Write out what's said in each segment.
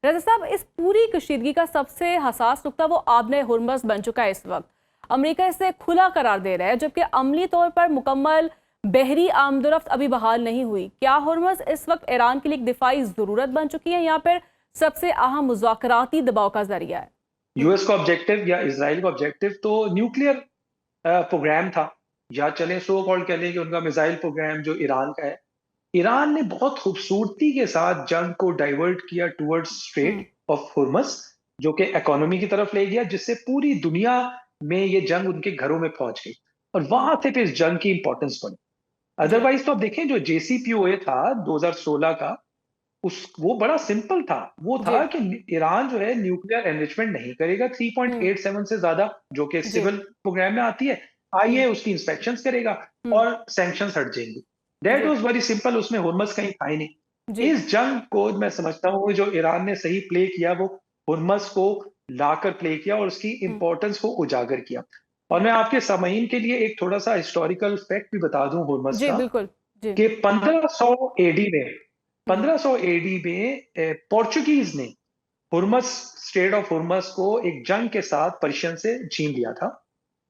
रज़ा साहब, इस पूरी कशीदगी का सबसे हसास नुकता वो आबने हुर्मस बन चुका है। इस वक्त अमेरिका इसे खुला करार दे रहा है, जबकि अमली तौर पर मुकम्मल बहरी आमदोरफ्त अभी बहाल नहीं हुई। क्या हुर्मस इस वक्त ईरान के लिए एक दिफाई ज़रूरत बन चुकी है या फिर सबसे अहम मुज़ाकराती दबाव का जरिया है? यूएस का ऑब्जेक्टिव या इसराइल का ऑब्जेक्टिव तो न्यूक्लियर प्रोग्राम था, या चले सो कॉल्ड कह लें कि उनका मिसाइल प्रोग्राम जो ईरान का है। ईरान ने बहुत खूबसूरती के साथ जंग को डाइवर्ट किया टुवर्ड्स स्ट्रेट ऑफ हुर्मस, जो कि इकोनॉमी की तरफ ले गया, जिससे पूरी दुनिया में ये जंग उनके घरों में पहुंच गई और वहां से फिर इस जंग की इंपॉर्टेंस बढ़ी। जी। अदरवाइज तो आप देखें जो JCPOA था 2016 का, उस वो बड़ा सिंपल था। वो जी। था कि ईरान जो है न्यूक्लियर एनरिचमेंट नहीं करेगा 3.87 से ज्यादा, जो कि जी। सिविल प्रोग्राम में आती है। आईए उसकी इंस्पेक्शंस करेगा और सैंक्शंस हट जाएंगी। दैट जी। वाज वेरी सिंपल, उसमें हुर्मस कहीं था ही नहीं। जी। इस जंग को मैं समझता हूँ जो ईरान ने सही प्ले किया वो हुर्मस को लाकर प्ले किया और उसकी इंपॉर्टेंस को उजागर किया। और मैं आपके सामईन के लिए एक थोड़ा सा हिस्टोरिकल फैक्ट भी बता दूं हुर्मस जी का, बिल्कुल। जी। कि 1500 एडी में पोर्चुगीज ने हुर्मस, स्टेट ऑफ हुर्मस को एक जंग के साथ पर्शियन से छीन लिया था।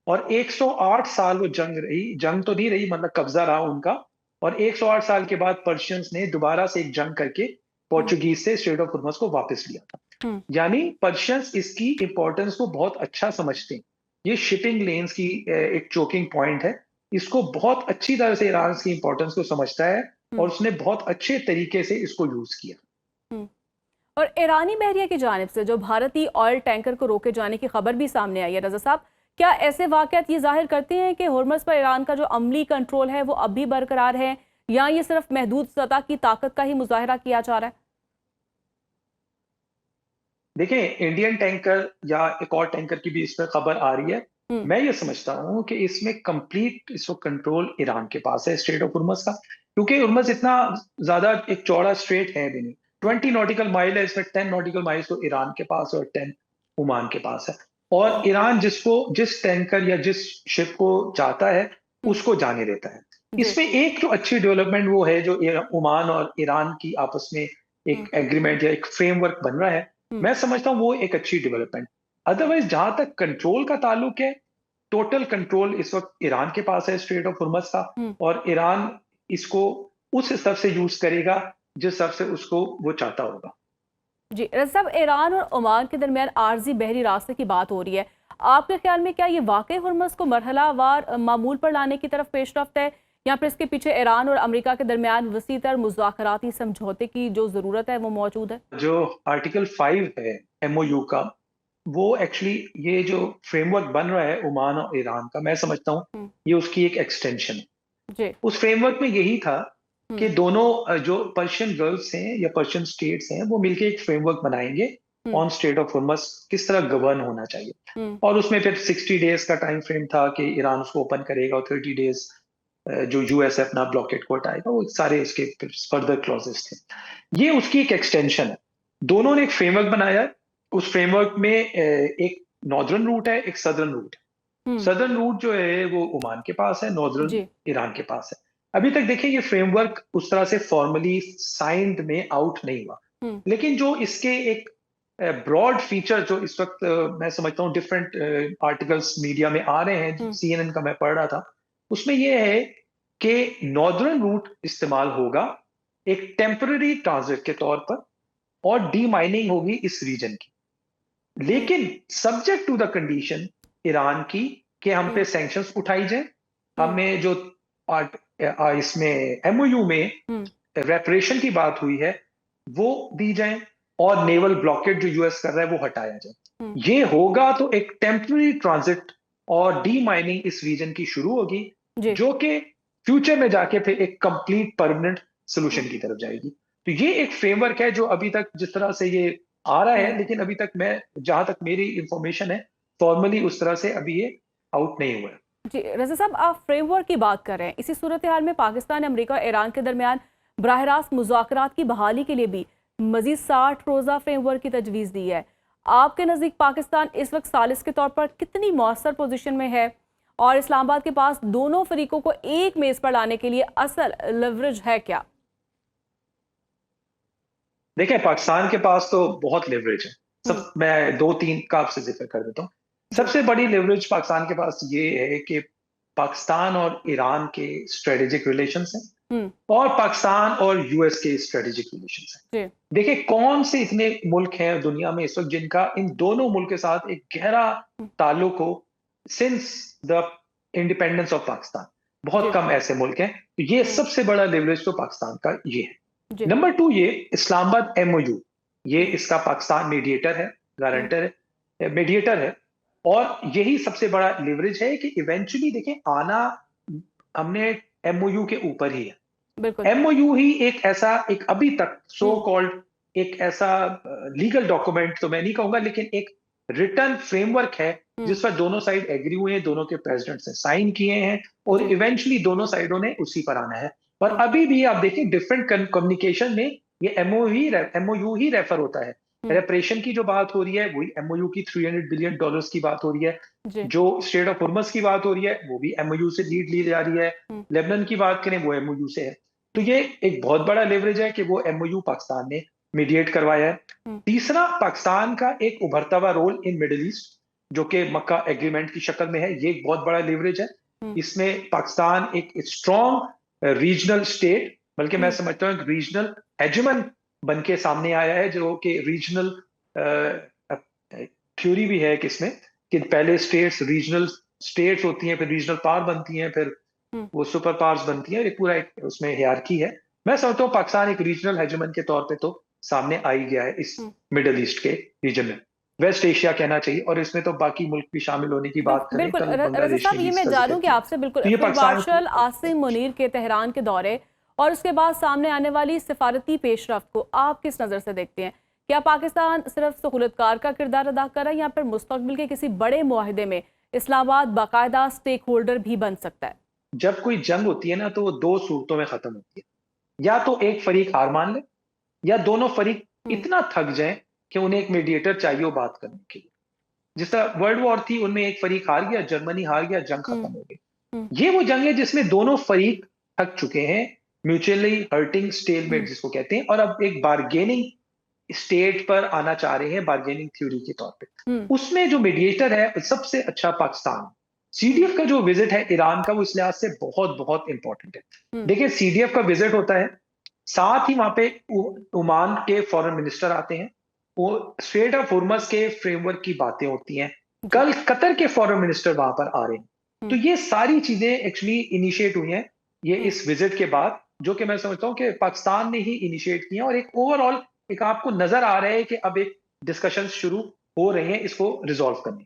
और 108 साल वो जंग रही, जंग तो नहीं रही, मतलब कब्जा रहा उनका। और 108 साल के बाद पर्शियंस ने दोबारा से एक जंग करके पोर्चुगीज से स्टेट ऑफ हुर्मस को वापस लिया था। यानी पर्शियंस इसकी इंपॉर्टेंस को बहुत अच्छा समझते हैं। ये शिपिंग लेन्स की एक चोकिंग पॉइंट है। इसको बहुत अच्छी तरह से ईरान की इंपॉर्टेंस को समझता है और उसने बहुत अच्छे तरीके से इसको यूज किया। और ईरानी बहरिया की जानिब से जो भारतीय ऑयल टैंकर को रोके जाने की खबर भी सामने आई है, रज़ा साहब, क्या ऐसे वाक़यात ये जाहिर करते हैं कि हुर्मस पर ईरान का जो अमली कंट्रोल है वो अब भी बरकरार है, या ये सिर्फ महदूद सतह की ताकत का ही मुजाहरा किया जा रहा है? देखिए, इंडियन टैंकर या एक और टैंकर की भी इसमें खबर आ रही है। हम्म। मैं ये समझता हूँ कि इसमें कंप्लीट इसको कंट्रोल ईरान के पास है, स्ट्रेट ऑफ हुर्मस का। क्योंकि हुर्मस इतना ज्यादा एक चौड़ा स्ट्रेट है भी नहीं। 20 नॉटिकल माइल है, इसमें 10 नॉटिकल माइल्स तो ईरान के पास है और 10 ओमान के पास है। और ईरान जिसको, जिस टैंकर या जिस शिप को चाहता है उसको जाने देता है। जी। इसमें एक जो अच्छी डेवलपमेंट वो है जो ओमान और ईरान की आपस में हम्म। एक एग्रीमेंट या एक फ्रेमवर्क बन रहा है। हम्म। मैं समझता हूँ वो एक अच्छी डेवलपमेंट। अदरवाइज जहां तक कंट्रोल का ताल्लुक है, टोटल कंट्रोल इस वक्त ईरान के पास है स्ट्रेट ऑफ हुर्मस का। हम्म। और ईरान इसको उस हिसाब से यूज करेगा जिस हिसाब से उसको वो चाहता होगा। जी, रज़ा साहब, ईरान और ओमान के दरमियान आर्जी बहरी रास्ते की बात हो रही है। आपके ख्याल में क्या ये वाकई हुर्मस को मरहलावार मामूल पर लाने की तरफ पेशरफ्त है, या फिर इसके पीछे ईरान और अमेरिका के दरमियान वसीतर मुज़ाकराती समझौते की जो ज़रूरत है वो मौजूद है? जो आर्टिकल 5 है MOU का, वो एक्चुअली ये जो फ्रेमवर्क बन रहा है ओमान और ईरान का, मैं समझता हूँ हम्म। ये उसकी एक एक्सटेंशन है। जी। उस फ्रेमवर्क में यही था कि हम्म। दोनों जो पर्शियन गल्फ्स हैं या पर्शियन स्टेट्स हैं वो मिलके एक फ्रेमवर्क बनाएंगे हम्म। ऑन स्टेट ऑफ हुर्मस, किस तरह गवर्न होना चाहिए। हम्म। और उसमें फिर 60 डेज का टाइम फ्रेम था कि ईरान उसको ओपन करेगा और 30 डेज जो यूएस अपना ब्लॉकेट को हटाएगा। वो सारे इसके फर्दर क्लॉजेस थे। ये उसकी एक एक्सटेंशन है। दोनों ने एक फ्रेमवर्क बनाया है। उस फ्रेमवर्क में एक नॉर्दर्न रूट है, एक सदर्न रूट है। हम्म। सदर्न रूट जो है वो ओमान के पास है, नॉर्दर्न जी। ईरान के पास है। अभी तक देखिए ये फ्रेमवर्क उस तरह से फॉर्मली साइंड में आउट नहीं हुआ। हम्म। लेकिन जो इसके एक ब्रॉड फीचर जो इस वक्त मैं समझता हूँ डिफरेंट आर्टिकल्स मीडिया में आ रहे हैं, हम्म। CNN का मैं पढ़ रहा था, उसमें यह है कि नॉर्दर्न रूट इस्तेमाल होगा एक टेम्पररी ट्रांजिट के तौर पर, और डी माइनिंग होगी इस रीजन की। हम्म। लेकिन subject to the condition Iran की कि हम पे हम्म। सैंक्शंस उठाई जाए, हम्म। हमें जो इसमें MOU में हम्म। रेपरेशन की बात हुई है वो दी जाए, और नेवल ब्लॉकेट जो यूएस कर रहा है वो हटाया हम्म। जाए। ये होगा तो एक टेम्पररी ट्रांजिट और डी माइनिंग इस रीजन की शुरू होगी, जी। जो कि फ्यूचर में जाके फिर एक कंप्लीट परमानेंट हम्म। सोल्यूशन की तरफ जाएगी। तो ये एक फ्रेमवर्क है जो अभी तक जिस तरह से ये आ रहा है, हम्म। लेकिन अभी तक मैं, जहां तक मेरी इंफॉर्मेशन है, फॉर्मली उस तरह से अभी ये आउट नहीं हुआ है। जी, रज़ा साहब, आप फ्रेमवर्क की बात कर रहे हैं। इसी सूरत हाल में पाकिस्तान, अमेरिका और ईरान के दरमियान बराह रास्त मुज़ाकरात की बहाली के लिए भी मज़ीद 60 रोज़ा फ्रेमवर्क की तजवीज़ दी है। आपके नज़दीक पाकिस्तान इस वक्त सालिस के तौर पर कितनी मौसर पोजीशन में है, और इस्लामाबाद के पास दोनों फरीकों को एक मेज़ पर लाने के लिए असल लेवरेज है क्या? देखिए, पाकिस्तान के पास तो बहुत लेवरेज है। मैं 2-3 का आपसे ज़िक्र कर देता हूँ। जी। सबसे बड़ी लेवरेज पाकिस्तान के पास ये है कि पाकिस्तान और ईरान के स्ट्रेटेजिक रिलेशंस हैं हुँ, और पाकिस्तान और यूएस के स्ट्रेटेजिक रिलेशंस हैं। जी। देखिए, कौन से इतने मुल्क हैं दुनिया में इस वक़्त जिनका इन दोनों मुल्क के साथ एक गहरा हुँ, ताल्लुक हो since the independence of Pakistan. बहुत जी। कम ऐसे मुल्क हैं। तो ये हुँ, सबसे बड़ा लेवरेज तो पाकिस्तान का ये है। जी। नंबर 2 ये इस्लामाबाद एमओयू, ये हुँ, इसका पाकिस्तान मीडिएटर है, हुँ, गारंटर है, मीडिएटर है और यही सबसे बड़ा लेवरेज है कि इवेंचुअली देखिए आना हमने एमओयू के ऊपर ही है। बिल्कुल। एमओयू ही एक ऐसा एक अभी तक सो हुँ, कॉल्ड एक ऐसा लीगल डॉक्यूमेंट तो मैं नहीं कहूंगा लेकिन एक रिटर्न फ्रेमवर्क है हुँ, जिस पर दोनों साइड एग्री हुए हैं, दोनों के प्रेसिडेंट्स ने साइन किए हैं और जी। इवेंचुअली दोनों साइडों ने उसी पर आना है। और हुँ, अभी भी आप देखें डिफरेंट कम्युनिकेशन में ये एमओयू ही रेफर होता है। हुँ, रेपरेशन की जो बात हो रही है वही एमओयू की $300 बिलियन की बात हो रही है। जी। जो स्टेट ऑफ हुर्मुज़ की बात हो रही है वो भी एमओयू से लीड ली जा रही है। हुँ, लेबनान की बात करें वो एमओयू से है। तो हुँ, ये एक बहुत बड़ा लेवरेज है कि वो एमओयू पाकिस्तान ने मीडिएट करवाया है। हुँ, तीसरा पाकिस्तान का एक उभरता हुआ रोल इन मिडल ईस्ट जो कि मक्का एग्रीमेंट की शक्ल में है, ये एक बहुत बड़ा लेवरेज है। हुँ, इसमें पाकिस्तान एक स्ट्रॉन्ग रीजनल स्टेट बल्कि मैं हुँ, समझता हूँ एक रीजनल हेजेमन बन के सामने आया है जो कि रीजनल थ्योरी भी है कि इसमें कि पहले स्टेट्स रीजनल स्टेट्स होती हैं, फिर रीजनल पावर बनती हैं, फिर हुँ, वो सुपर पावर्स बनती हैं। ये पूरा एक उसमें हायरार्की है। मैं समझता हूँ पाकिस्तान एक रीजनल हेजेमन के तौर पे तो सामने आ ही गया है इस हुँ। मिडल ईस्ट के रीजन में। वेस्ट एशिया कहना चाहिए और इसमें तो बाकी मुल्क भी शामिल होने की बात करें, बिल्कुल कल रज़ा बांग्लादेश ने साहब, भी ये मैं इसका ज़िक्र जानूँ कि किया। आपसे बिल्कुल तो ये फील्ड पाकिस्तान मार्शल आसिम मुनीर के तेहरान के दौरे और उसके बाद सामने आने वाली सिफारती पेशरफ्त को आप किस नज़र से देखते हैं? क्या पाकिस्तान सिर्फ सहूलतकार का किरदार अदा कर रहा है या फिर मुस्तकबिल के किसी बड़े मुआहदे में इस्लामाबाद बाकायदा स्टेक होल्डर भी बन सकता है? जब कोई जंग होती है ना तो वो 2 सूरतों में खत्म होती है। या तो एक फरीक हार मान ले या दोनों फरीक हुँ, इतना थक जाएँ कि उन्हें एक मीडिएटर चाहिए हो बात करने के लिए। जिस तरह वर्ल्ड वॉर थी उनमें एक फरीक हार गया, जर्मनी हार गया, जंग हुँ, खत्म हो गई। हुँ, ये वो जंग है जिसमें दोनों फरीक थक चुके हैं, म्यूचुअली हर्टिंग स्टेलमेट हुँ, जिसको कहते हैं और अब एक बार्गेनिंग स्टेट पर आना चाह रहे हैं बार्गेनिंग थ्योरी के तौर पे। हुँ, उसमें जो मीडिएटर है सबसे अच्छा पाकिस्तान। हुँ, सीडीएफ का जो विजिट है ईरान का वो इस लिहाज से बहुत-बहुत इंपॉर्टेंट है। हुँ, देखिए सीडीएफ का विजिट होता है, साथ ही वहाँ पे ओमान के फॉरेन मिनिस्टर आते हैं। वो स्ट्रेट ऑफ हुर्मुज़ के फ्रेमवर्क की बातें होती हैं। जी, कल कतर के फॉरेन मिनिस्टर वहाँ पर आ रहे हैं। तो हुँ, ये सारी चीज़ें एक्चुअली इनिशिएट हुई हैं, ये हुँ, इस विजिट के बाद, जो कि मैं समझता हूँ कि पाकिस्तान ने ही इनिशिएट की हैं और एक ओवरऑल एक आपको नज़र आ रहा है कि अब एक डिस्कशंस शुरू हो रहे हैं इसको रिज़ॉल्व करने